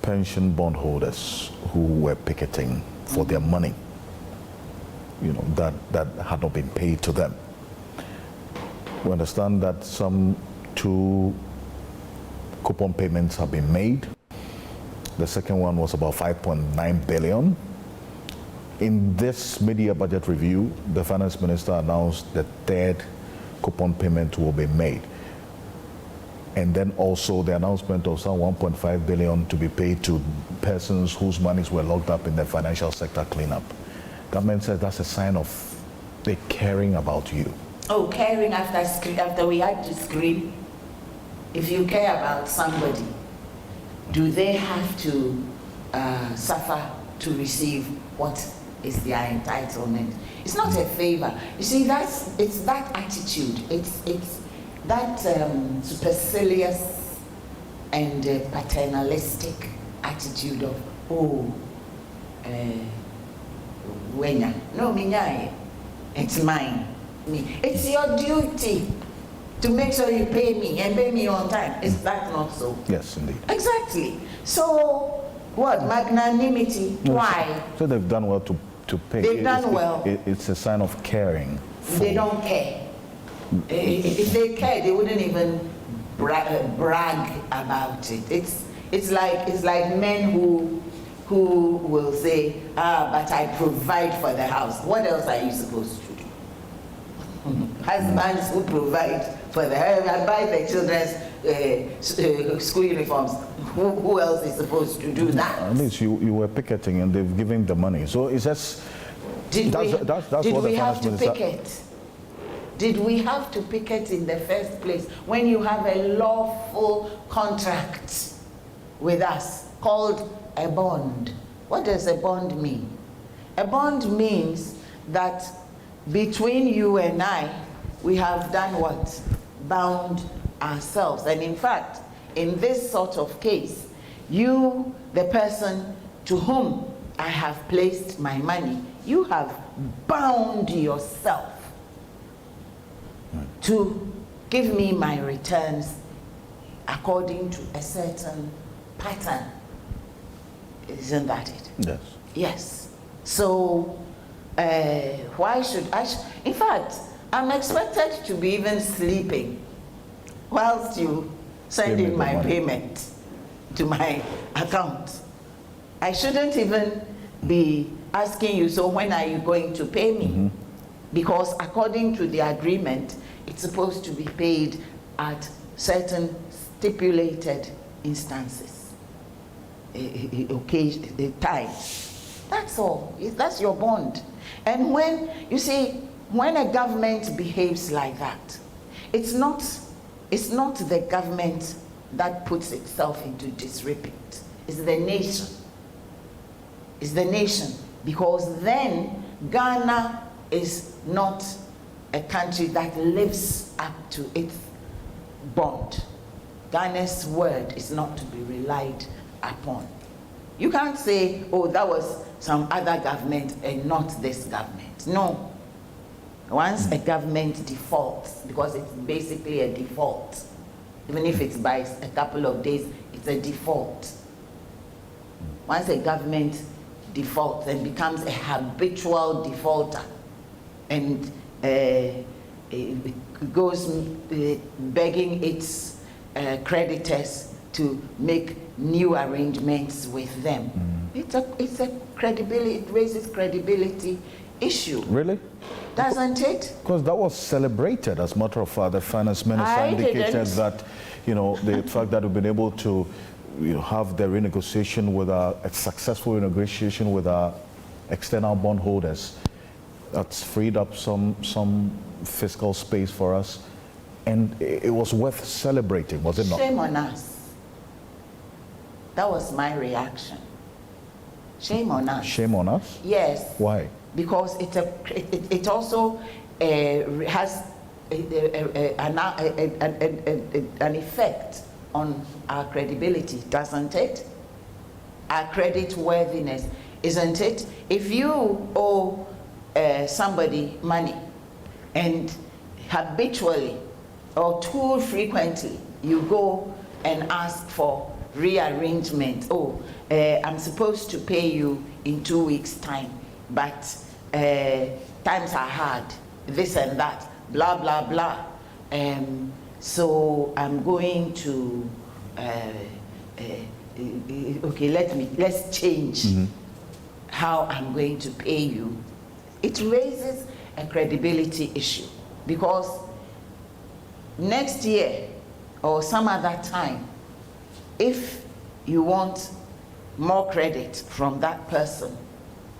pension bondholders who were picketing for their money, that had not been paid to them. We understand that some 2 coupon payments have been made. The second one was about 5.9 billion. In this mid-year budget review, the finance minister announced the 3rd coupon payment will be made. And then also the announcement of some 1.5 billion to be paid to persons whose monies were locked up in the financial sector cleanup. Government says that's a sign of they caring about you. Oh, caring after we had to scream. If you care about somebody, do they have to suffer to receive what is their entitlement? It's not a favor. You see, it's that attitude. It's that supercilious and paternalistic attitude of, wenya, no, minyae, it's mine. It's your duty to make sure you pay me and pay me on time. Is that not so? Yes, indeed. Exactly. So, what? Magnanimity? No, why? So they've done well to pay. They've done well. It's a sign of caring. They don't care. If they care, they wouldn't even brag about it. It's like men who will say, but I provide for the house. What else are you supposed to do? Husbands who provide for the house and buy the children's school uniforms. Who else is supposed to do that? At least you were picketing and they've given the money. So it's just did we have to minister... picket? Did we have to picket in the first place when you have a lawful contract with us called a bond? What does a bond mean? A bond means that between you and I, we have done what? Bound ourselves. And in fact, in this sort of case, you, the person to whom I have placed my money, you have bound yourself to give me my returns according to a certain pattern. Isn't that it? Yes. Yes. So why should I? In fact, I'm expected to be even sleeping whilst you send in my payment to my account. I shouldn't even be asking you, so when are you going to pay me? Mm-hmm. Because according to the agreement, it's supposed to be paid at certain stipulated instances, times. That's all. That's your bond. And when, you see, when a government behaves like that, it's not the government that puts itself into disrepute. It's the nation. It's the nation. Because then Ghana is not a country that lives up to its bond. Ghana's word is not to be relied upon. You can't say, oh, that was some other government and not this government. No. Once a government defaults, because it's basically a default, even if it's by a couple of days, it's a default. Once a government defaults and becomes a habitual defaulter, and it goes begging its creditors to make new arrangements with them. It's a credibility, it raises credibility issue. Really? Doesn't it? Because that was celebrated. As a matter of fact, the finance minister indicated that, the fact that we've been able to have the renegotiation with a successful renegotiation with our external bondholders, that's freed up some fiscal space for us, and it was worth celebrating, was it not? Shame on us. That was my reaction. Shame on us. Shame on us? Yes. Why? Because it also has an effect on our credibility, doesn't it? Our credit worthiness, isn't it? If you owe somebody money and habitually or too frequently you go and ask for rearrangement. Oh, I'm supposed to pay you in 2 weeks' time, but times are hard, this and that, blah, blah, blah. So I'm going to, okay, let's change how I'm going to pay you. It raises a credibility issue, because next year or some other time, if you want more credit from that person,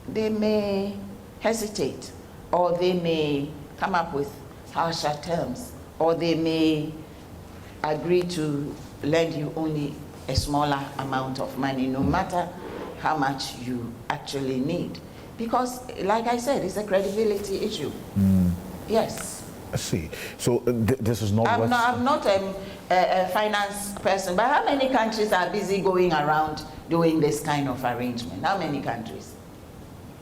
they may hesitate, or they may come up with harsher terms, or they may agree to lend you only a smaller amount of money, no matter how much you actually need. Because, like I said, it's a credibility issue. Yes. I see. So this is not I'm not a finance person, but how many countries are busy going around doing this kind of arrangement? How many countries?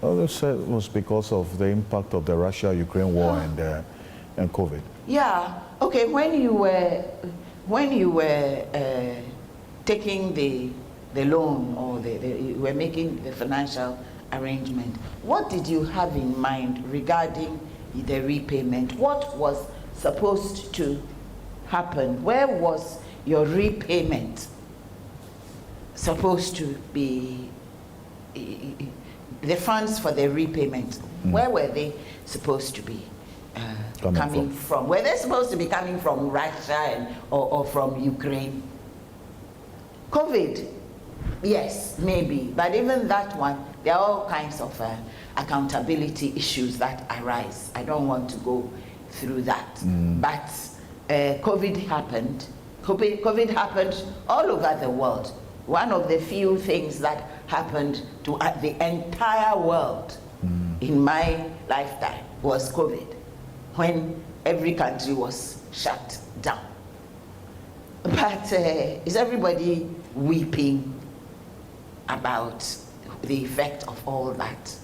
Well, they said it was because of the impact of the Russia-Ukraine war and COVID. Yeah. Okay. When you were taking the loan, or you were making the financial arrangement, what did you have in mind regarding the repayment? What was supposed to happen? Where was your repayment supposed to be? The funds for the repayment, where were they supposed to be coming from? Were they supposed to be coming from Russia or from Ukraine? COVID, yes, maybe, but even that one, there are all kinds of accountability issues that arise. I don't want to go through that. But COVID happened. COVID happened all over the world. One of the few things that happened to the entire world in my lifetime was COVID, when every country was shut down. But is everybody weeping about the effect of all that?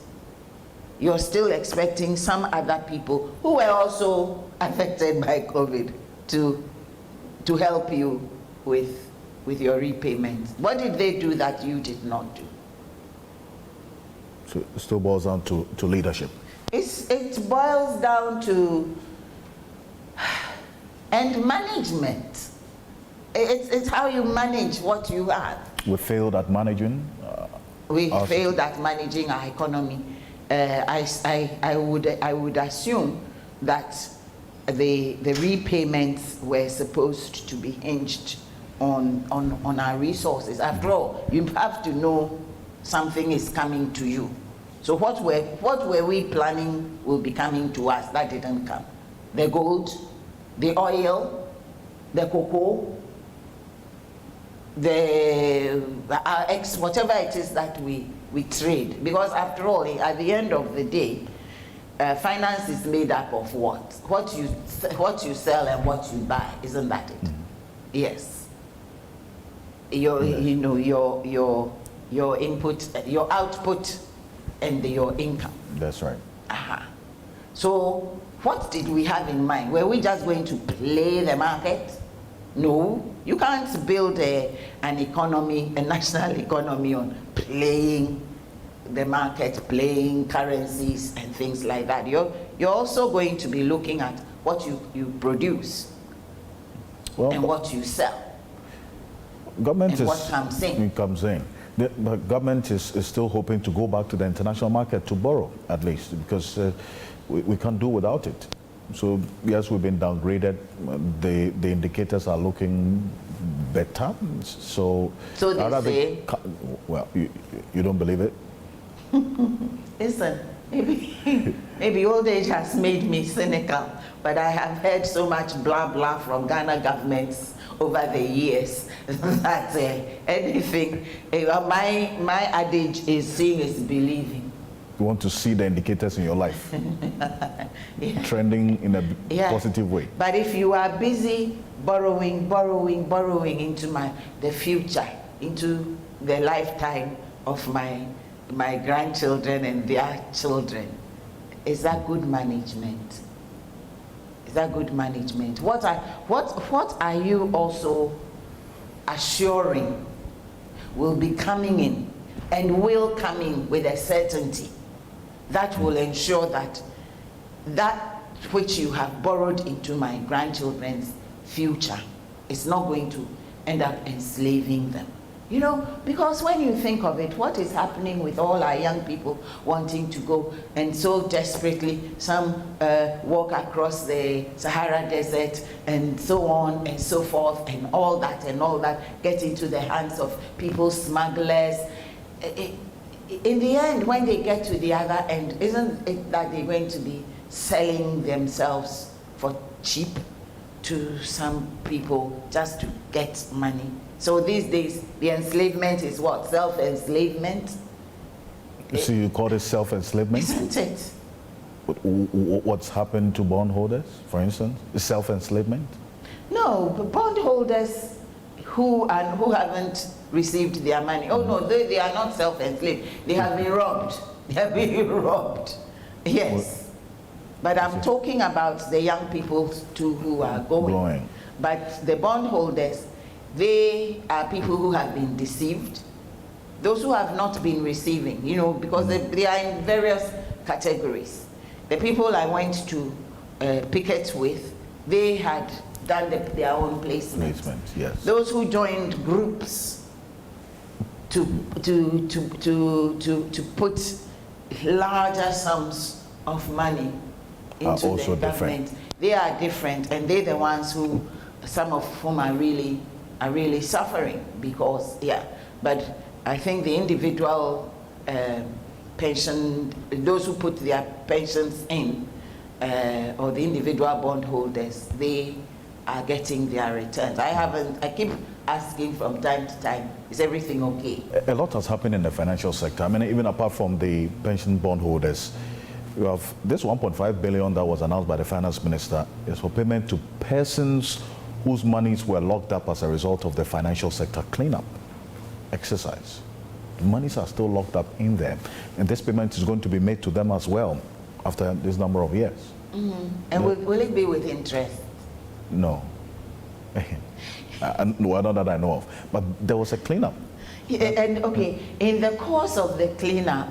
You're still expecting some other people who were also affected by COVID to help you with your repayment. What did they do that you did not do? So it still boils down to leadership. It boils down to and management. It's how you manage what you have. We failed at managing. We failed at managing our economy. I would assume that the repayments were supposed to be hinged on our resources. After all, you have to know something is coming to you. So what were we planning will be coming to us that didn't come? The gold, the oil, the cocoa, whatever it is that we trade. Because after all, at the end of the day, finance is made up of what? What you sell and what you buy, isn't that it? Yes. Your input, your output, and your income. That's right. So what did we have in mind? Were we just going to play the market? No, you can't build an economy, a national economy, on playing the market, playing currencies and things like that. You're also going to be looking at what you produce and what you sell. Government and what comes in. The government is still hoping to go back to the international market to borrow, at least, because we can't do without it. So yes, we've been downgraded. The indicators are looking better. So they say. Well, you don't believe it? Listen, maybe old age has made me cynical, but I have heard so much blah blah from Ghana governments over the years that anything, my adage is seeing is believing. You want to see the indicators in your life trending in a positive way. But if you are busy borrowing into the future, into the lifetime of my grandchildren and their children, is that good management? Is that good management? What are you also assuring will be coming in and will come in with a certainty that will ensure that that which you have borrowed into my grandchildren's future is not going to end up enslaving them. You know, because when you think of it, what is happening with all our young people wanting to go and so desperately, some walk across the Sahara Desert and so on and so forth and all that, get into the hands of people, smugglers. In the end, when they get to the other end, isn't it that they're going to be selling themselves for cheap to some people just to get money? So these days, the enslavement is what? Self-enslavement? So you call it self-enslavement? Isn't it? What's happened to bondholders, for instance? Self-enslavement? No, but bondholders who haven't received their money. Oh no, they are not self-enslaved. They have been robbed. They have been robbed. Yes. But I'm talking about the young people too who are going. But the bondholders, they are people who have been deceived. Those who have not been receiving, you know, because they are in various categories. The people I went to picket with, they had done their own placement. Yes. Those who joined groups to put larger sums of money into the government, they are different, and they're the ones who, some of whom are really suffering because, but I think the individual pension, those who put their pensions in, or the individual bondholders, they are getting their returns. I keep asking from time to time, is everything okay? A lot has happened in the financial sector. I mean, even apart from the pension bondholders, you have this 1.5 billion that was announced by the finance minister is for payment to persons whose monies were locked up as a result of the financial sector cleanup exercise. The monies are still locked up in there, and this payment is going to be made to them as well after this number of years. Mm-hmm. And will it be with interest? No. Well, not that I know of, but there was a cleanup. Yeah, and okay, in the course of the cleanup,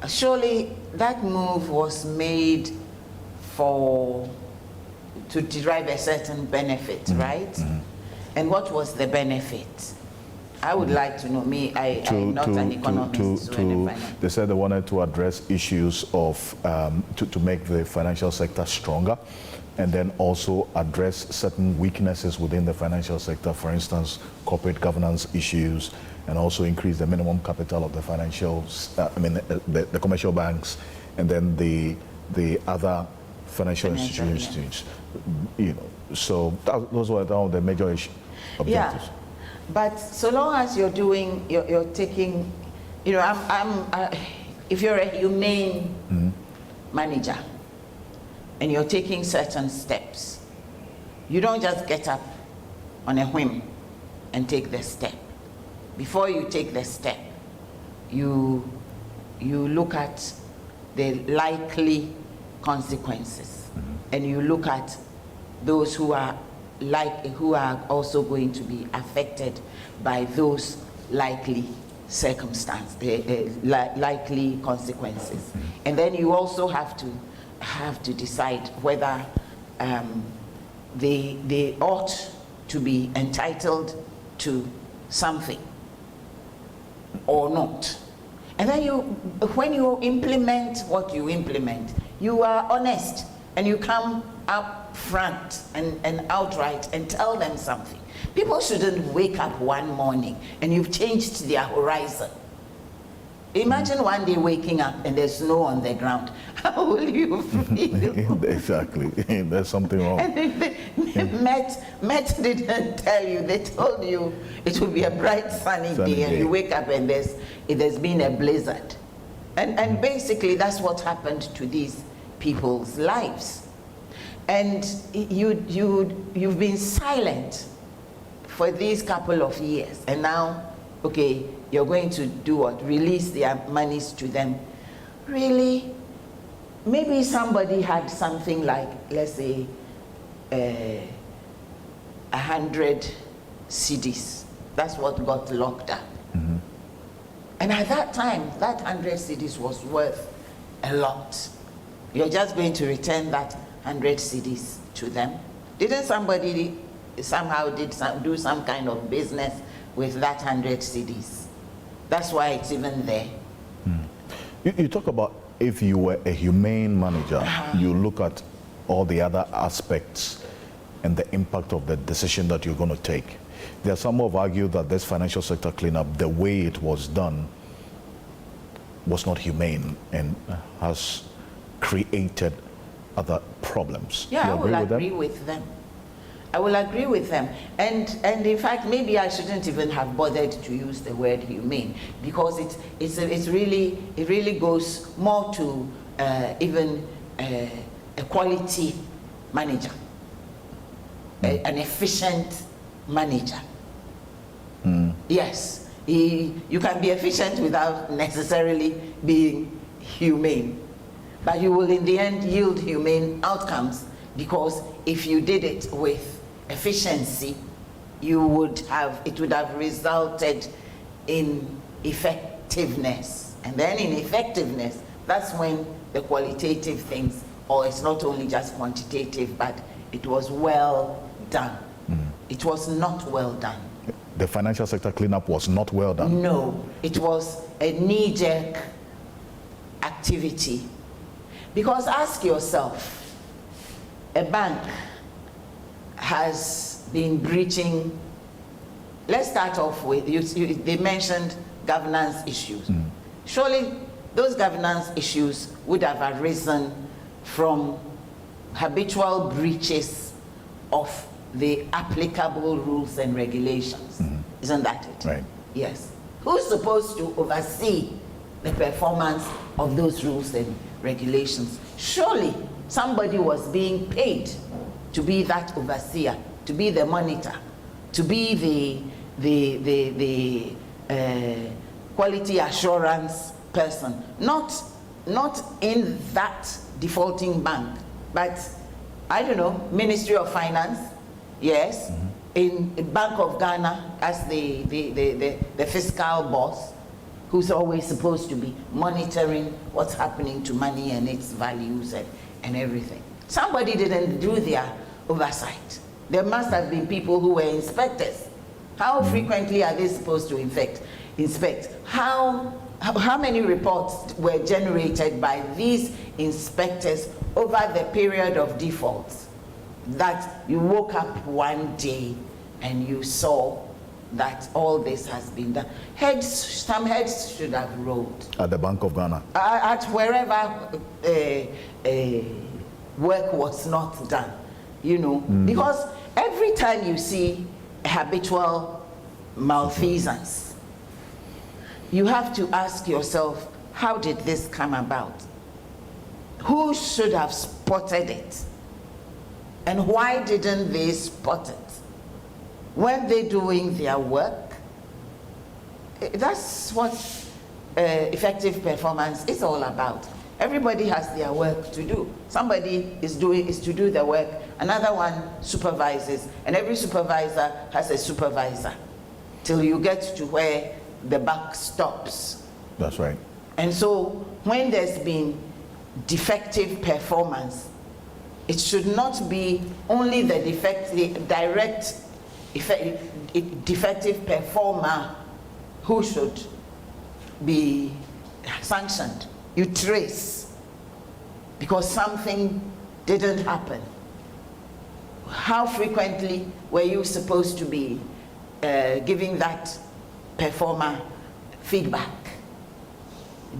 surely that move was made to derive a certain benefit, right? Mm-hmm. And what was the benefit? I would like to know. I'm not an economist. They said they wanted to address issues of, to make the financial sector stronger, and then also address certain weaknesses within the financial sector, for instance, corporate governance issues, and also increase the minimum capital of the the commercial banks, and then the other financial institutions. You know, so those were some of the major objectives. Yeah, but so long as you're taking, you know, if you're a humane manager and you're taking certain steps, you don't just get up on a whim and take the step. Before you take the step, you look at the likely consequences, and you look at those who are also going to be affected by those likely likely consequences, and then you also have to decide whether they ought to be entitled to something or not. And then when you implement what you implement, you are honest and you come up front and outright and tell them something. People shouldn't wake up one morning and you've changed their horizon. Imagine one day waking up and there's snow on the ground. How will you feel? Exactly. There's something wrong. And Met didn't tell you. They told you it will be a bright sunny day, and you wake up and there's been a blizzard. And basically that's what happened to these people's lives. And you've been silent for these couple of years, and now, okay, you're going to do what? Release their monies to them. Really? Maybe somebody had something like, let's say, 100 cedis. That's what got locked up. And at that time, that 100 cedis was worth a lot. You're just going to return that 100 cedis to them. Didn't somebody somehow do some kind of business with that 100 cedis? That's why it's even there. You talk about if you were a humane manager, you look at all the other aspects and the impact of the decision that you're going to take. There are some who have argued that this financial sector cleanup, the way it was done, was not humane and has created other problems. Yeah, You I will agree them? with them. I will agree with them. And in fact, maybe I shouldn't even have bothered to use the word humane, because it really goes more to even a quality manager, an efficient manager. Yes, you can be efficient without necessarily being humane, but you will in the end yield humane outcomes, because if you did it with efficiency, it would have resulted in effectiveness. And then in effectiveness, that's when the qualitative things, or it's not only just quantitative, but it was well done. It was not well done. The financial sector cleanup was not well done. No, it was a knee-jerk activity. Because ask yourself, a bank has been breaching. Let's start off with, they mentioned governance issues. Surely those governance issues would have arisen from habitual breaches of the applicable rules and regulations. Isn't that it? Right. Yes. Who's supposed to oversee the performance of those rules and regulations? Surely somebody was being paid to be that overseer, to be the monitor, to be the quality assurance person. Not in that defaulting bank, but I don't know, Ministry of Finance, yes, in Bank of Ghana as the fiscal boss, who's always supposed to be monitoring what's happening to money and its values and everything. Somebody didn't do their oversight. There must have been people who were inspectors. How frequently are they supposed to inspect? How many reports were generated by these inspectors over the period of defaults, that you woke up one day and you saw that all this has been done? Some heads should have rolled. At the Bank of Ghana? At wherever work was not done, you know. Because every time you see a habitual malfeasance, you have to ask yourself, how did this come about? Who should have spotted it? And why didn't they spot it? When they're doing their work, that's what effective performance is all about. Everybody has their work to do. Somebody is to do the work, another one supervises, and every supervisor has a supervisor till you get to where the buck stops. That's right. And so when there's been defective performance, it should not be only the defective performer who should be sanctioned. You trace, because something didn't happen. How frequently were you supposed to be giving that performer feedback?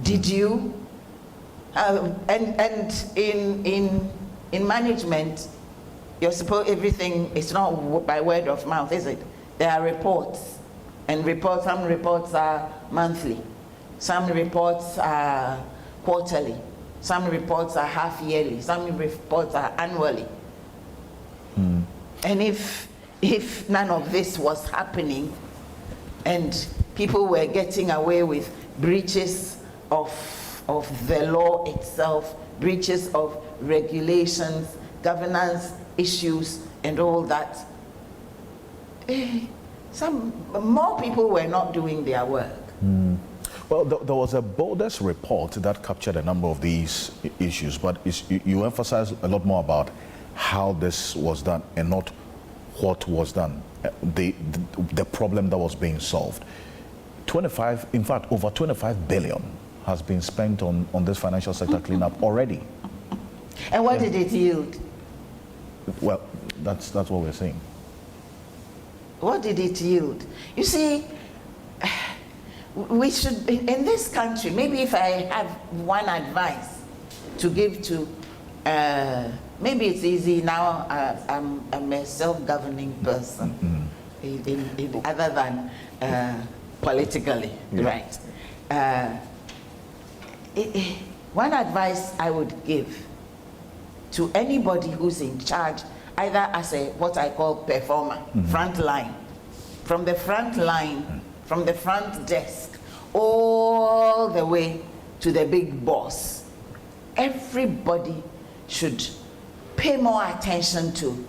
Did you? And in management, you're supposed, everything is not by word of mouth, is it? There are reports, and some reports are monthly, some reports are quarterly, some reports are half yearly, some reports are annually. And if none of this was happening, and people were getting away with breaches of the law itself, breaches of regulations, governance issues, and all that, some more people were not doing their work. Well, there was a Borders report that captured a number of these issues, but you emphasize a lot more about how this was done and not what was done, the problem that was being solved. 25, in fact, over 25 billion has been spent on this financial sector cleanup already. And what did it yield? Well, that's what we're saying. What did it yield? You see, we should, in this country, maybe if I have one advice to give to, maybe it's easy now, I'm a self-governing person, other than politically, right? One advice I would give to anybody who's in charge, either as a what I call performer, front line, from the front line, from the front desk, all the way to the big boss. Everybody should pay more attention to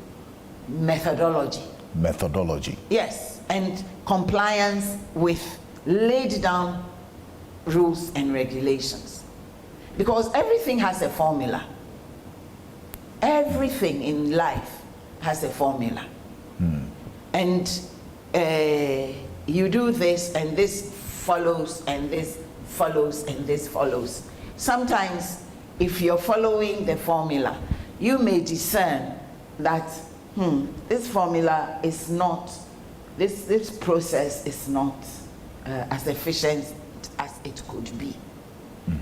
methodology. Methodology. Yes, and compliance with laid down rules and regulations. Because everything has a formula. Everything in life has a formula. And you do this, and this follows, and this follows, and this follows. Sometimes, if you're following the formula, you may discern that this formula is not, this process is not as efficient as it could be.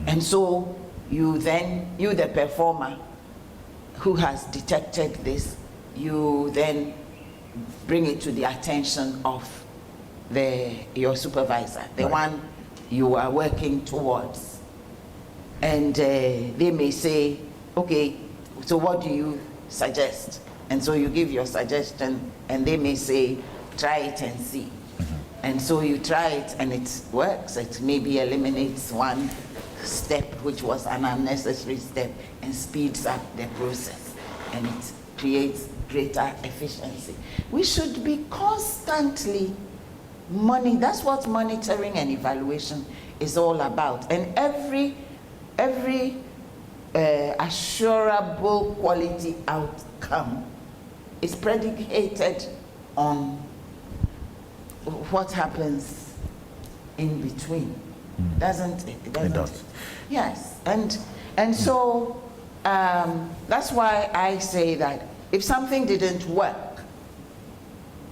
And so you then, you the performer who has detected this, you then bring it to the attention of your supervisor, the one you are working towards. And they may say, okay, so what do you suggest? And so you give your suggestion, and they may say, try it and see. And so you try it, and it works. It maybe eliminates one step, which was an unnecessary step, and speeds up the process, and it creates greater efficiency. We should be constantly that's what monitoring and evaluation is all about. And every assurable quality outcome is predicated on what happens in between. Doesn't it? It does. Yes, and so that's why I say that if something didn't work,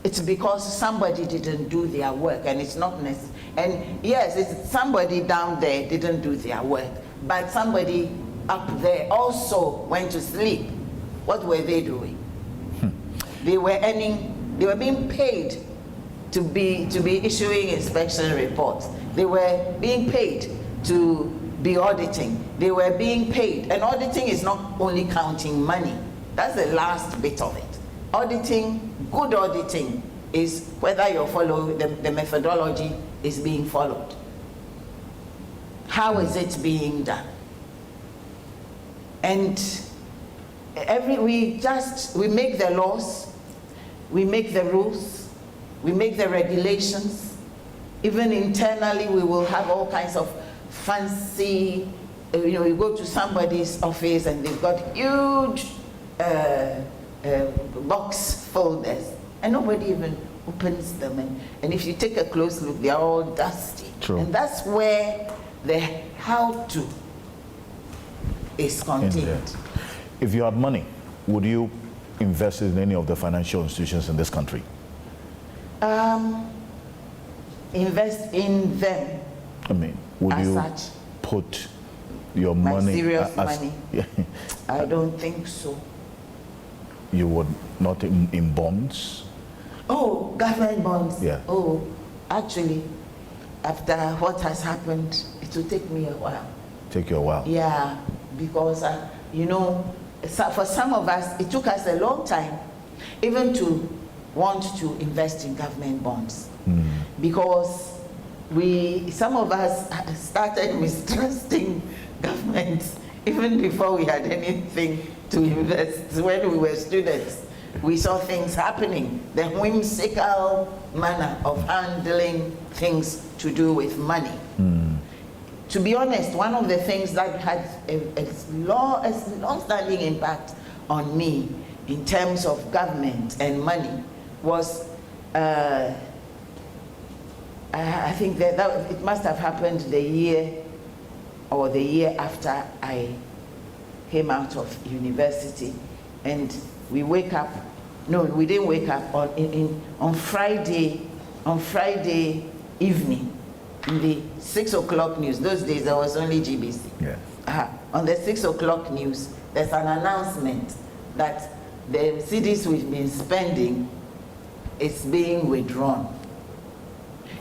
it's because somebody didn't do their work, and it's not necessary. And yes, it's somebody down there didn't do their work, but somebody up there also went to sleep. What were they doing? They were being paid to be issuing inspection reports. They were being paid to be auditing. They were being paid. And auditing is not only counting money. That's the last bit of it. Auditing, good auditing, is whether you're following the methodology is being followed. How is it being done? And we make the laws, we make the rules, we make the regulations. Even internally, we will have all kinds of fancy, you go to somebody's office and they've got huge box folders, and nobody even opens them. And if you take a close look, they're all dusty. True. And that's where the how-to is contained. If you had money, would you invest in any of the financial institutions in this country? Invest in them. I mean, would as you such, put your my money serious as, money? Yeah. I don't think so. You would not in bonds? Oh, government bonds. Yeah. Oh, actually, after what has happened, it will take me a while. Take you a while. Yeah, because for some of us, it took us a long time even to want to invest in government bonds, because some of us started mistrusting governments even before we had anything to invest. When we were students, we saw things happening, the whimsical manner of handling things to do with money. to be honest, one of the things that had a long-standing impact on me in terms of government and money was, I think that it must have happened the year after I came out of university, and we wake up. No, we didn't wake up on Friday evening. In the 6 o'clock news, those days there was only GBC. Yeah. On the 6 o'clock news, there's an announcement that the cedis we've been spending is being withdrawn.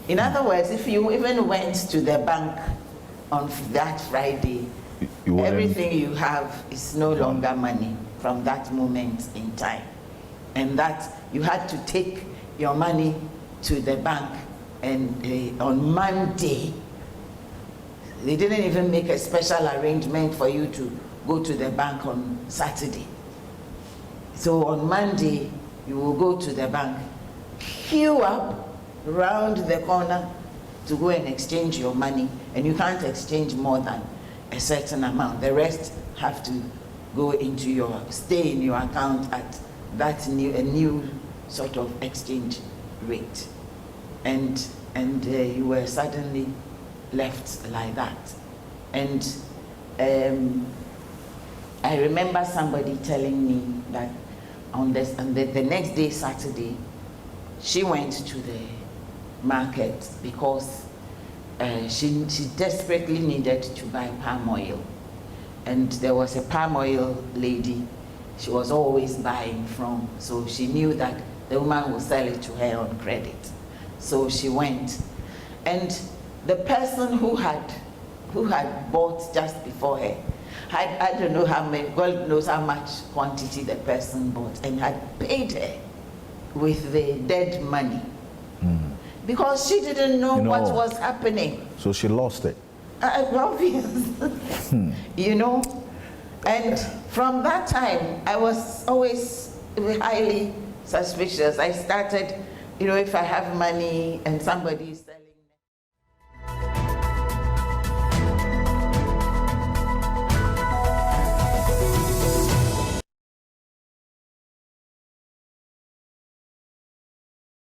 In other words, if you even went to the bank on that Friday, everything you have is no longer money from that moment in time. And that you had to take your money to the bank, and on Monday, they didn't even make a special arrangement for you to go to the bank on Saturday. So on Monday, you will go to the bank, queue up round the corner to go and exchange your money, and you can't exchange more than a certain amount. The rest have to go into stay in your account at that new sort of exchange rate. And you were suddenly left like that. And I remember somebody telling me that on the next day, Saturday, she went to the market because she desperately needed to buy palm oil. And there was a palm oil lady she was always buying from, so she knew that the woman would sell it to her on credit. So she went, and the person who had bought just before her had, I don't know how many, God knows how much quantity the person bought, and had paid her with the dead money because she didn't know what was happening. So she lost it. Obvious. You know, and from that time I was always highly suspicious. I started, if I have money and somebody's